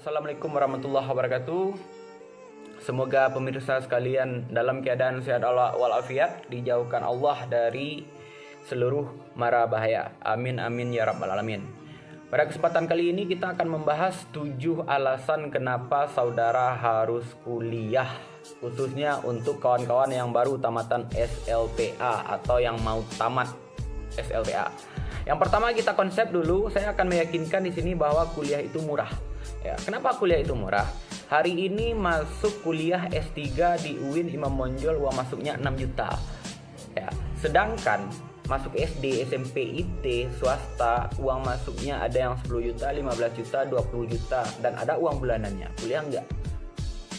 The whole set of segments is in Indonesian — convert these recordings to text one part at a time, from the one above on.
Assalamualaikum warahmatullahi wabarakatuh. Semoga pemirsa sekalian dalam keadaan sehat walafiat, dijauhkan Allah dari seluruh mara bahaya. Amin amin ya rabbal alamin. Pada kesempatan kali ini kita akan membahas 7 alasan kenapa saudara harus kuliah, khususnya untuk kawan-kawan yang baru tamatan SLTA atau yang mau tamat SLTA. Yang pertama kita konsep dulu, saya akan meyakinkan di sini bahwa kuliah itu murah. Ya, kenapa kuliah itu murah? Hari ini masuk kuliah S3 di UIN Imam Bonjol uang masuknya 6 juta. Ya, sedangkan masuk SD, SMP, IT, swasta uang masuknya ada yang 10 juta, 15 juta, 20 juta dan ada uang bulanannya. Kuliah enggak.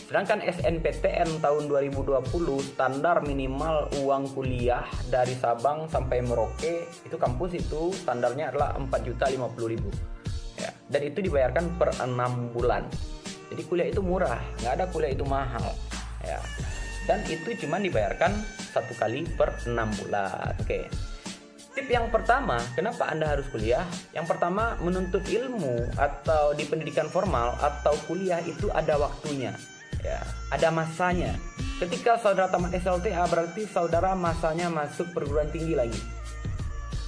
Sedangkan SNPTN tahun 2020 standar minimal uang kuliah dari Sabang sampai Merauke itu kampus itu standarnya adalah 4.050.000. Ya, dan itu dibayarkan per 6 bulan. Jadi kuliah itu murah, nggak ada kuliah itu mahal. Ya. Dan itu cuma dibayarkan 1 kali per 6 bulan. Oke. Tip yang pertama, kenapa Anda harus kuliah? Yang pertama, menuntut ilmu atau di pendidikan formal atau kuliah itu ada waktunya. Ya, ada masanya. Ketika saudara tamat SLTA berarti saudara masanya masuk perguruan tinggi lagi.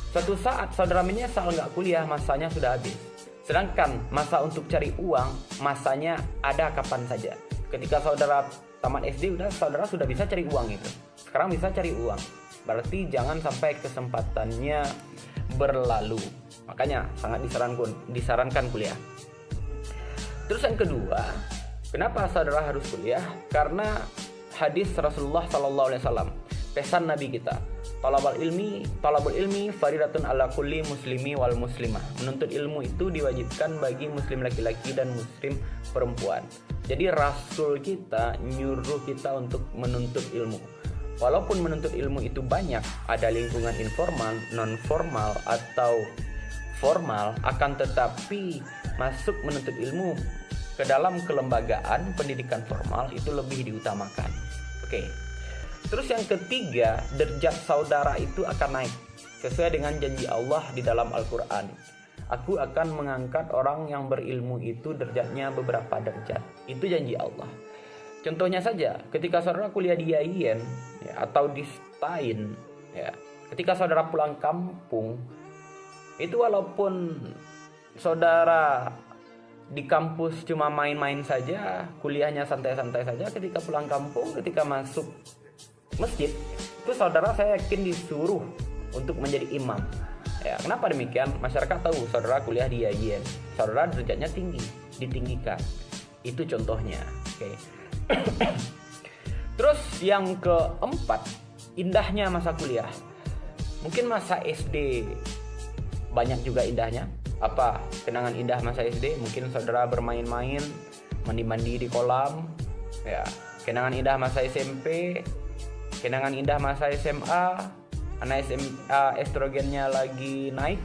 Suatu saat saudara menyesal nggak kuliah, masanya sudah habis. Sedangkan masa untuk cari uang, masanya ada kapan saja. Ketika saudara tamat SD, saudara sudah bisa cari uang itu. Sekarang bisa cari uang. Berarti jangan sampai kesempatannya berlalu. Makanya sangat disarankan kuliah. Terus yang kedua, kenapa saudara harus kuliah? Karena hadis Rasulullah SAW, pesan Nabi kita, talabul ilmi faridatun ala kulli muslimi wal muslimah. Menuntut ilmu itu diwajibkan bagi muslim laki-laki dan muslim perempuan. Jadi Rasul kita nyuruh kita untuk menuntut ilmu. Walaupun menuntut ilmu itu banyak, ada lingkungan informal, non formal atau formal, akan tetapi masuk menuntut ilmu ke dalam kelembagaan pendidikan formal itu lebih diutamakan. Oke. Terus yang ketiga, derajat saudara itu akan naik sesuai dengan janji Allah di dalam Al-Quran. Aku akan mengangkat orang yang berilmu itu derajatnya beberapa derajat. Itu janji Allah. Contohnya saja, ketika saudara kuliah di IAIN ya, atau di STAIN, ya, ketika saudara pulang kampung, itu walaupun saudara di kampus cuma main-main saja, kuliahnya santai-santai saja, ketika pulang kampung, ketika masuk masjid, itu saudara saya yakin disuruh untuk menjadi imam. Ya, kenapa demikian? Masyarakat tahu saudara kuliah di IAIN, saudara derajatnya tinggi, ditinggikan. Itu contohnya. Oke. Terus yang keempat, indahnya masa kuliah. Mungkin masa SD banyak juga indahnya. Apa kenangan indah masa SD? Mungkin saudara bermain-main, mandi-mandi di kolam. Ya, kenangan indah masa SMP, kenangan indah masa SMA, anak SMA estrogennya lagi naik.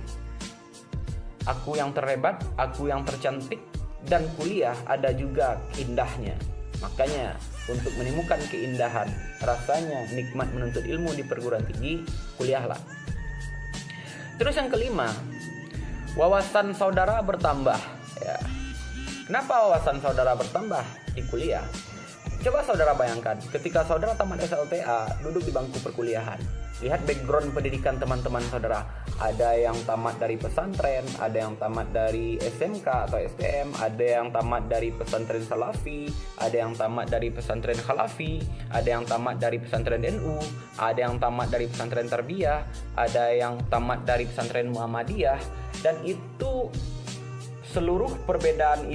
Aku yang terhebat, aku yang tercantik, dan kuliah ada juga indahnya. Makanya untuk menemukan keindahan, rasanya nikmat menuntut ilmu di perguruan tinggi, kuliahlah. Terus yang kelima, wawasan saudara bertambah. Ya. Kenapa wawasan saudara bertambah di kuliah? Coba saudara bayangkan, ketika saudara tamat SLTA, duduk di bangku perkuliahan. Lihat background pendidikan teman-teman saudara. Ada yang tamat dari pesantren, ada yang tamat dari SMK atau STM, ada yang tamat dari pesantren Salafi, ada yang tamat dari pesantren Khalafi, ada yang tamat dari pesantren NU, ada yang tamat dari pesantren Tarbiyah, ada yang tamat dari pesantren Muhammadiyah. Dan itu seluruh perbedaan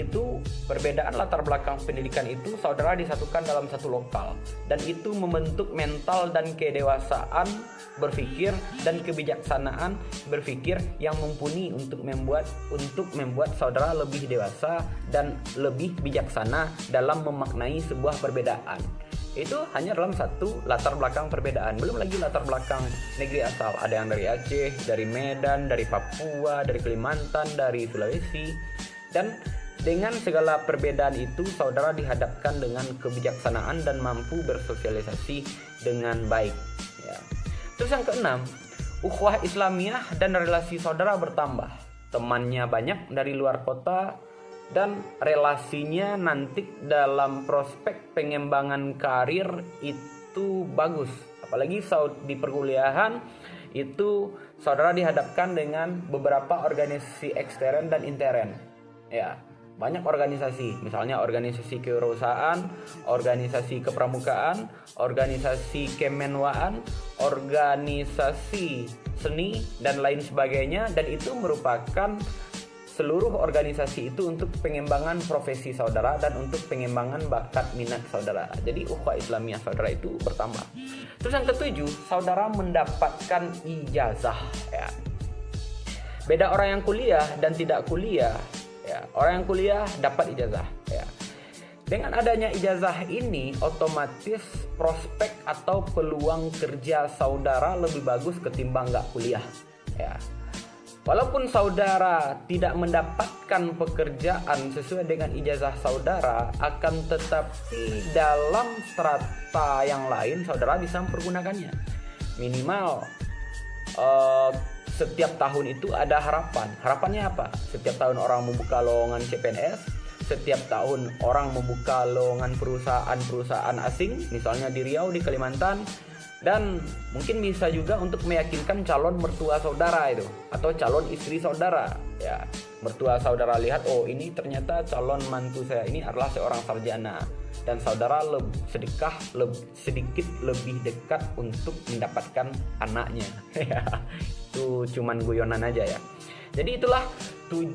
latar belakang pendidikan itu saudara disatukan dalam satu lokal, dan itu membentuk mental dan kedewasaan berpikir dan kebijaksanaan berpikir yang mumpuni untuk membuat saudara lebih dewasa dan lebih bijaksana dalam memaknai sebuah perbedaan. Itu hanya dalam satu latar belakang perbedaan. Belum lagi latar belakang negeri asal. Ada yang dari Aceh, dari Medan, dari Papua, dari Kalimantan, dari Sulawesi. Dan dengan segala perbedaan itu, saudara dihadapkan dengan kebijaksanaan dan mampu bersosialisasi dengan baik. Ya. Terus yang keenam, ukhuwah Islamiyah dan relasi saudara bertambah. Temannya banyak dari luar kota, dan relasinya nanti dalam prospek pengembangan karir itu bagus. Apalagi di perkuliahan itu saudara dihadapkan dengan beberapa organisasi ekstern dan intern. Ya, banyak organisasi, misalnya organisasi kewirausahaan, organisasi kepramukaan, organisasi kemenwaan, organisasi seni dan lain sebagainya, dan itu merupakan seluruh organisasi itu untuk pengembangan profesi saudara dan untuk pengembangan bakat minat saudara. Jadi ukhuwah Islamiyah saudara itu bertambah. Terus yang ketujuh, saudara mendapatkan ijazah. Ya. Beda orang yang kuliah dan tidak kuliah. Ya. Orang yang kuliah dapat ijazah. Ya. Dengan adanya ijazah ini, otomatis prospek atau peluang kerja saudara lebih bagus ketimbang nggak kuliah. Ya. Walaupun saudara tidak mendapatkan pekerjaan sesuai dengan ijazah saudara, akan tetapi dalam strata yang lain saudara bisa mempergunakannya. Minimal setiap tahun itu ada harapan. Harapannya apa? Setiap tahun orang membuka lowongan CPNS, setiap tahun orang membuka lowongan perusahaan asing, misalnya di Riau, di Kalimantan. Dan mungkin bisa juga untuk meyakinkan calon mertua saudara itu atau calon istri saudara. Ya, mertua saudara lihat, oh ini ternyata calon mantu saya ini adalah seorang sarjana, dan saudara sedikit lebih dekat untuk mendapatkan anaknya. Itu cuman guyonan aja ya. Jadi itulah 7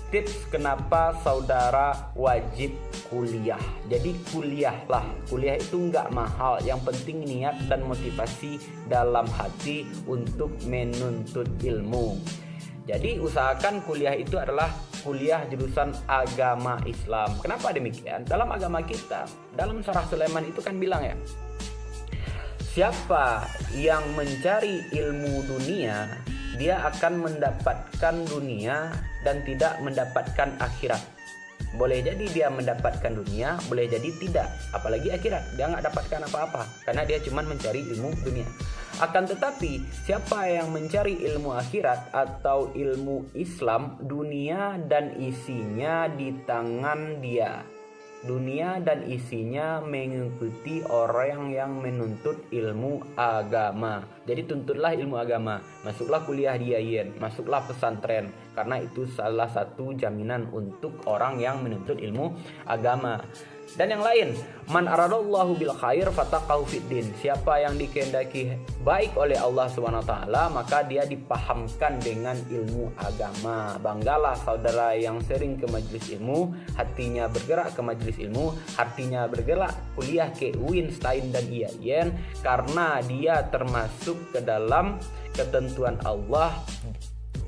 tips kenapa saudara wajib kuliah. Jadi kuliahlah. Kuliah itu nggak mahal. Yang penting niat dan motivasi dalam hati untuk menuntut ilmu. Jadi usahakan kuliah itu adalah kuliah jurusan agama Islam. Kenapa demikian? Dalam agama kita, dalam Syarah Sulaiman itu kan bilang ya, siapa yang mencari ilmu dunia, dia akan mendapatkan dunia dan tidak mendapatkan akhirat. Boleh jadi dia mendapatkan dunia, boleh jadi tidak. Apalagi akhirat, dia nggak dapatkan apa-apa karena dia cuma mencari ilmu dunia. Akan tetapi siapa yang mencari ilmu akhirat atau ilmu Islam, dunia dan isinya di tangan dia. Dunia dan isinya mengikuti orang yang menuntut ilmu agama. Jadi tuntutlah ilmu agama, masuklah kuliah di IAIN, masuklah pesantren, karena itu salah satu jaminan untuk orang yang menuntut ilmu agama. Dan yang lain, man aradallahu bil khair fataqahu fiddin. Siapa yang dikehendaki baik oleh Allah SWT, maka dia dipahamkan dengan ilmu agama. Banggalah saudara yang sering ke majelis ilmu, hatinya bergerak ke majelis ilmu, hatinya bergerak kuliah ke UIN, STAIN dan IAIN, karena dia termasuk ke dalam ketentuan Allah,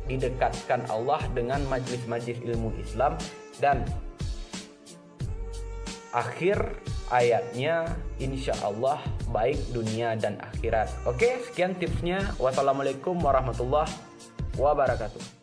didekatkan Allah dengan majelis-majelis ilmu Islam. Dan akhir ayatnya insya Allah baik dunia dan akhirat. Oke, sekian tipsnya. Wassalamualaikum warahmatullahi wabarakatuh.